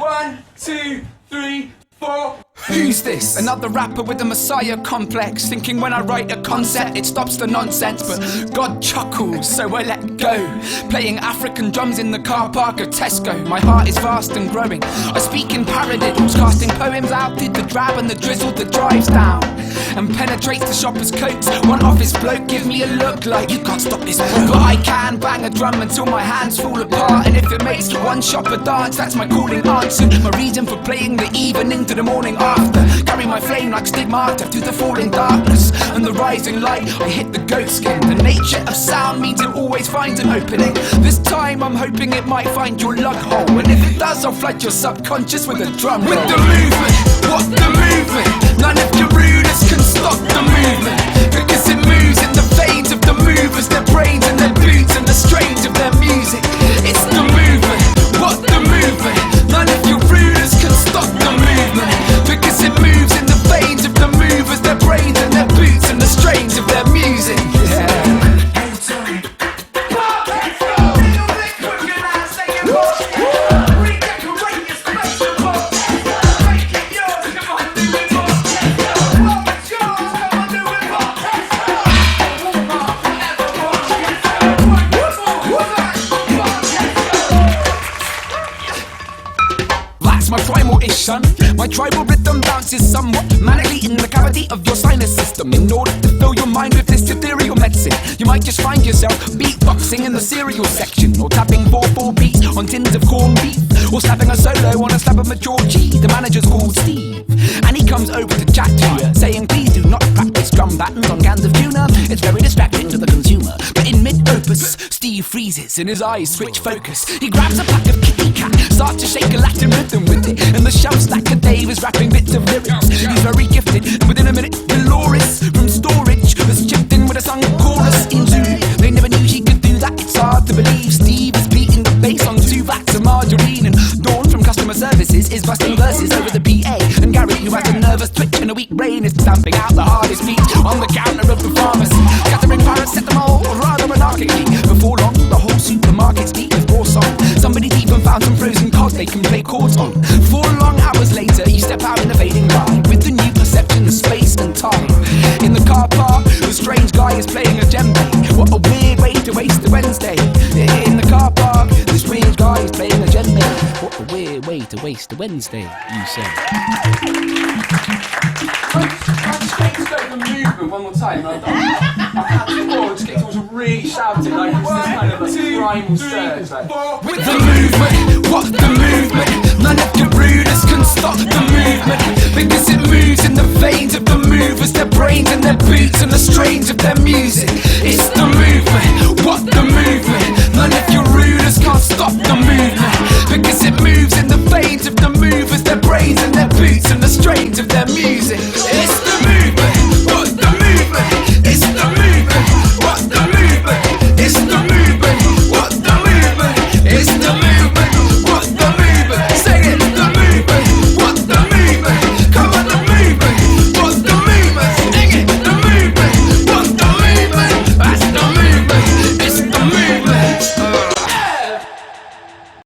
1, 2, 3, 4. Who's this? Another rapper with a messiah complex, thinking when I write a concept it stops the nonsense. But God chuckles, so I let go, playing African drums in the car park of Tesco. My heart is vast and growing, I speak in paradiddles, casting poems out through the drab and the drizzle that drives down and penetrates the shopper's coats. One office bloke give me a look like, you can't stop this bro. But I can bang a drum until my hands fall apart, and if it makes one shopper dance, that's my calling answer. My reason for playing the evening to the morning after. Carry my flame like stigmata through the falling darkness and the rising light. I hit the goat skin. The nature of sound means it always finds an opening. This time I'm hoping it might find your lug hole, and if it does I'll flood your subconscious with a drum roll. With the movement, what's the movement? None of your rulers can stop the movement, because it moves in the veins of the movers, their brains and their boots and the strains of their music. It's the movement, what's the movement? None of your rulers can stop the movement, because it moves in the veins of the movers, their brains and their boots and the strains of their music. My primal-ish son, my tribal rhythm bounces somewhat manically in the cavity of your sinus system. In order to fill your mind with this ethereal medicine, you might just find yourself beatboxing in the cereal section, or tapping 4/4 beats on tins of corned beef, or slapping a solo on a slab of mature cheese. The manager's called Steve, and he comes over to chat to you, saying please do not practice drum patterns on cans of tuna, it's very distracting to the consumer. But in mid-opus, Steve freezes and his eyes switch focus. He grabs a pack of Kitty Cat, starts to shake a Latin rhythm with it, and the shelf stacker Dave is rapping bits of lyrics. He's very gifted, and within a minute Dolores from storage was chipped in with a sung chorus in Zulu. They never knew she could do that, it's hard to believe. Steve is beating the bass on 2 vats of margarine, and Dawn from customer services is busting verses over the PA, and Gary, who has a nervous twitch and a weak brain, is stamping out the hardest beat on the counter of the pharmacy, gathering paracetamol rather anarchically. Before long the whole supermarket's deep with raw song. Somebody's even found some frozen cod they can play chords on. 4 long hours later you step out in the fading light, with the new perception of space and time. In the car park the strange guy is playing a djembe. What a weird way to waste the Wednesday. In the car park the strange guy is playing a djembe. What a weird way to waste the Wednesday, you say. The movement one more time. I had to just get towards a really shouting, like this kind of like primal surge. Like, with the movement, what's the movement?